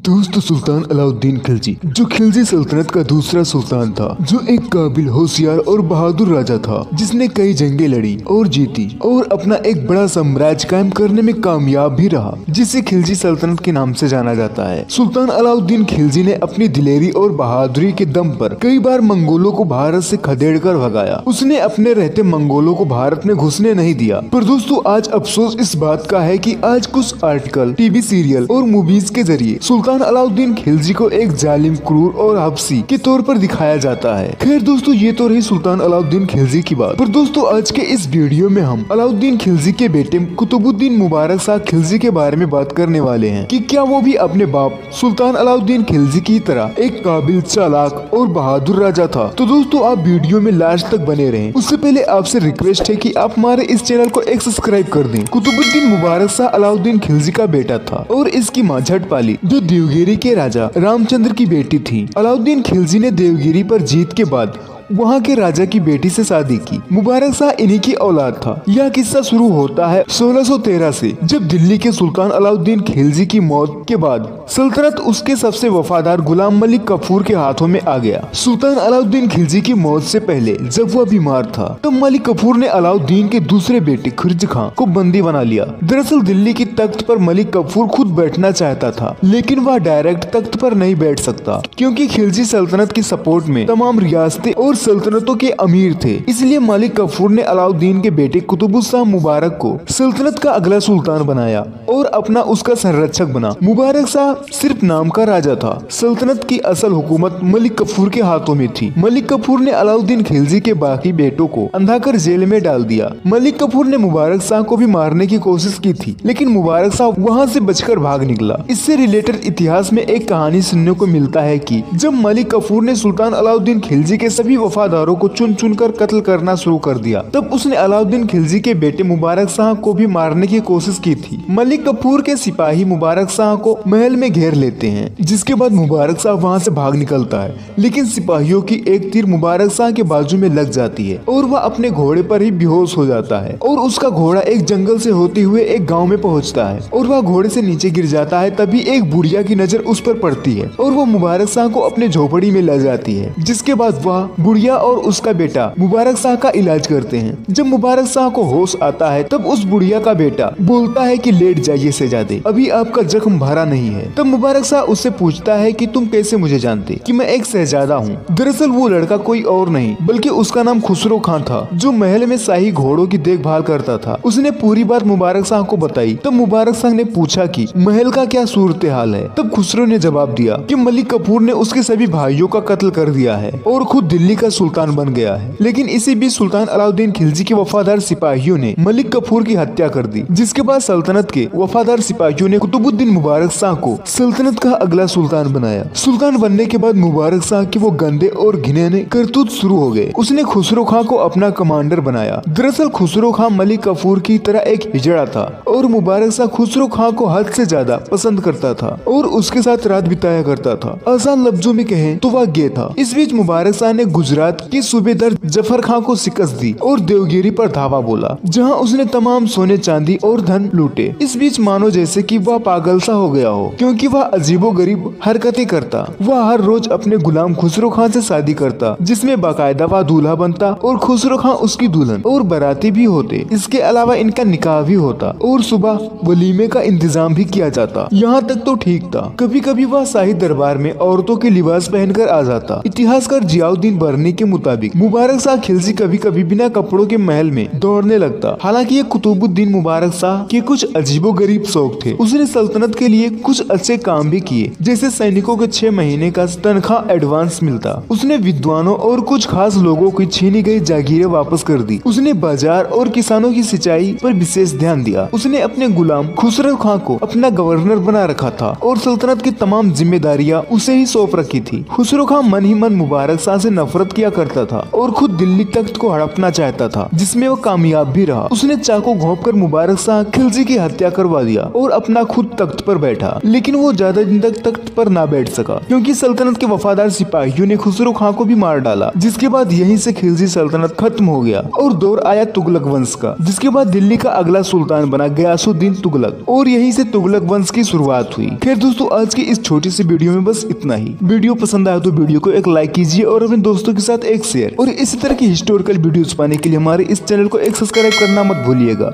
दोस्तों, सुल्तान अलाउद्दीन खिलजी जो खिलजी सल्तनत का दूसरा सुल्तान था, जो एक काबिल, होशियार और बहादुर राजा था, जिसने कई जंगें लड़ी और जीती और अपना एक बड़ा साम्राज्य कायम करने में कामयाब भी रहा, जिसे खिलजी सल्तनत के नाम से जाना जाता है। सुल्तान अलाउद्दीन खिलजी ने अपनी दिलेरी और बहादुरी के दम पर कई बार मंगोलों को भारत से खदेड़ कर भगाया। उसने अपने रहते मंगोलों को भारत में घुसने नहीं दिया। पर दोस्तों, आज अफसोस इस बात का है कि आज कुछ आर्टिकल, टीवी सीरियल और मूवीज के जरिए सुल्तान अलाउद्दीन खिलजी को एक जालिम, क्रूर और हबसी के तौर पर दिखाया जाता है। खैर दोस्तों, ये तो रही सुल्तान अलाउद्दीन खिलजी की बात। पर दोस्तों, आज के इस वीडियो में हम अलाउद्दीन खिलजी के बेटे कुतुबुद्दीन मुबारक शाह खिलजी के बारे में बात करने वाले हैं कि क्या वो भी अपने बाप सुल्तान अलाउद्दीन खिलजी की तरह एक काबिल, चालाक और बहादुर राजा था। तो दोस्तों, आप वीडियो में लास्ट तक बने रहें। उससे पहले आपसे रिक्वेस्ट है कि आप हमारे इस चैनल को एक सब्सक्राइब कर दें। कुतुबुद्दीन मुबारक शाह अलाउद्दीन खिलजी का बेटा था और इसकी माँ झटपाली, जो देवगिरी के राजा रामचंद्र की बेटी थी। अलाउद्दीन खिलजी ने देवगिरी पर जीत के बाद वहाँ के राजा की बेटी से शादी की। मुबारक शाह इन्हीं की औलाद था। यह किस्सा शुरू होता है 1613 से, जब दिल्ली के सुल्तान अलाउद्दीन खिलजी की मौत के बाद सल्तनत उसके सबसे वफादार गुलाम मलिक कफूर के हाथों में आ गया। सुल्तान अलाउद्दीन खिलजी की मौत से पहले जब वह बीमार था, तब मलिक कफूर ने अलाउद्दीन के दूसरे बेटे खुर्ज खां को बंदी बना लिया। दरअसल दिल्ली की तख्त पर मलिक कफूर खुद बैठना चाहता था, लेकिन वह डायरेक्ट तख्त पर नहीं बैठ सकता, क्योंकि खिलजी सल्तनत की सपोर्ट में तमाम रियासतें और सल्तनतों के अमीर थे। इसलिए मलिक कफूर ने अलाउद्दीन के बेटे कुतुबुस्शाह मुबारक को सल्तनत का अगला सुल्तान बनाया और अपना उसका संरक्षक बना। मुबारक शाह सिर्फ नाम का राजा था। सल्तनत की असल हुकूमत मलिक कफूर के हाथों में थी। मलिक कफूर ने अलाउद्दीन खिलजी के बाकी बेटों को अंधा कर जेल में डाल दिया। मलिक कफूर ने मुबारक शाह को भी मारने की कोशिश की थी, लेकिन मुबारक शाह वहाँ से बचकर भाग निकला। इससे रिलेटेड इतिहास में एक कहानी सुनने को मिलता है कि जब मलिक कफूर ने सुल्तान अलाउद्दीन खिलजी के सभी वफादारों को चुन चुन कर कत्ल करना शुरू कर दिया, तब उसने अलाउद्दीन खिलजी के बेटे मुबारक शाह को भी मारने की कोशिश की थी। मलिक कफूर के सिपाही मुबारक शाह को महल में घेर लेते हैं, जिसके बाद मुबारक शाह वहाँ से भाग निकलता है, लेकिन सिपाहियों की एक तीर मुबारक शाह के बाजू में लग जाती है और वह अपने घोड़े पर ही बेहोश हो जाता है और उसका घोड़ा एक जंगल से होते हुए एक गाँव में पहुँचता है और वह घोड़े से नीचे गिर जाता है। तभी एक बुढ़िया की नजर उस पर पड़ती है और वह मुबारक शाह को अपने झोपड़ी में ले जाती है, जिसके बाद वह बुढ़िया और उसका बेटा मुबारक शाह का इलाज करते हैं। जब मुबारक शाह को होश आता है, तब उस बुढ़िया का बेटा बोलता है कि लेट जाइए शहजादे, अभी आपका जख्म भरा नहीं है। तब मुबारक शाह उससे पूछता है कि तुम कैसे मुझे जानते कि मैं एक शहजादा हूँ। दरअसल वो लड़का कोई और नहीं बल्कि उसका नाम खुसरो खां था, जो महल में शाही घोड़ों की देखभाल करता था। उसने पूरी बात मुबारक शाह को बताई। तब मुबारक शाह ने पूछा कि महल का क्या सूरत हाल है। तब खुसरो ने जवाब दिया कि मलिक कफूर ने उसके सभी भाइयों का कत्ल कर दिया है और खुद दिल्ली का सुल्तान बन गया है। लेकिन इसी बीच सुल्तान अलाउद्दीन खिलजी के वफादार सिपाहियों ने मलिक कफूर की हत्या कर दी, जिसके बाद सल्तनत के वफादार सिपाहियों ने कुतुबुद्दीन मुबारक शाह को सल्तनत का अगला सुल्तान बनाया। सुल्तान बनने के बाद मुबारक शाह के वो गंदे और घिनौने करतूत शुरू हो गए। उसने खुसरो खां को अपना कमांडर बनाया। दरअसल खुसरो खां मलिक कफूर की तरह एक हिजड़ा था और मुबारक शाह खुसरो खां को हद से ज्यादा पसंद करता था और उसके साथ रात बिताया करता था। आसान लफ्जों में कहें तो वह गे था। इस बीच मुबारक शाह ने गुजरात के सूबेदार जफर खां को शिकस्त दी और देवगिरी पर धावा बोला, जहां उसने तमाम सोने चांदी और धन लूटे। इस बीच मानो जैसे कि वह पागल सा हो गया हो, क्योंकि वह अजीबो गरीब हरकतें करता। वह हर रोज अपने गुलाम खुसरो खां से शादी करता, जिसमें बाकायदा वह दूल्हा बनता और खुसरो खां उसकी दुल्हन और बाराती भी होते। इसके अलावा इनका निकाह भी होता और सुबह वलीमे का इंतजाम भी किया जाता। यहाँ तक तो ठीक था। कभी कभी वह शाही दरबार में औरतों के लिबास पहनकर आ जाता। इतिहासकार जियाउद्दीन बरनी के मुताबिक मुबारक शाह खिलजी कभी कभी बिना कपड़ों के महल में दौड़ने लगता। हालांकि ये कुतुबुद्दीन मुबारक शाह के कुछ अजीबो गरीब शौक थे। उसने सल्तनत के लिए कुछ अच्छे काम भी किए, जैसे सैनिकों के 6 महीने का तनख्वाह एडवांस मिलता। उसने विद्वानों और कुछ खास लोगों की छीनी गई जागीरें वापस कर दी। उसने बाजार और किसानों की सिंचाई पर विशेष ध्यान दिया। उसने अपने गुलाम खुसरो खां को अपना गवर्नर बना रखा था और सल्तनत की तमाम जिम्मेदारियां उसे ही सौंप रखी थी। खुसरो खां मन ही मन मुबारक शाह से नफरत मदद किया करता था और खुद दिल्ली तख्त को हड़पना चाहता था, जिसमें वो कामयाब भी रहा। उसने चाकू घोंपकर मुबारक शाह खिलजी की हत्या करवा दिया और अपना खुद तख्त पर बैठा। लेकिन वो ज्यादा दिन तक तख्त पर ना बैठ सका, क्योंकि सल्तनत के वफादार सिपाहियों ने खुसरो खां को भी मार डाला, जिसके बाद यहीं से खिलजी सल्तनत खत्म हो गया और दौर आया तुगलक वंश का, जिसके बाद दिल्ली का अगला सुल्तान बना गयासुद्दीन तुगलक और यहीं से तुगलक वंश की शुरुआत हुई। खैर दोस्तों, आज की इस छोटी सी वीडियो में बस इतना ही। वीडियो पसंद आया तो वीडियो को एक लाइक कीजिए और अपने दोस्तों के साथ एक शेयर, और इसी तरह की हिस्टोरिकल वीडियोस पाने के लिए हमारे इस चैनल को एक सब्सक्राइब करना मत भूलिएगा।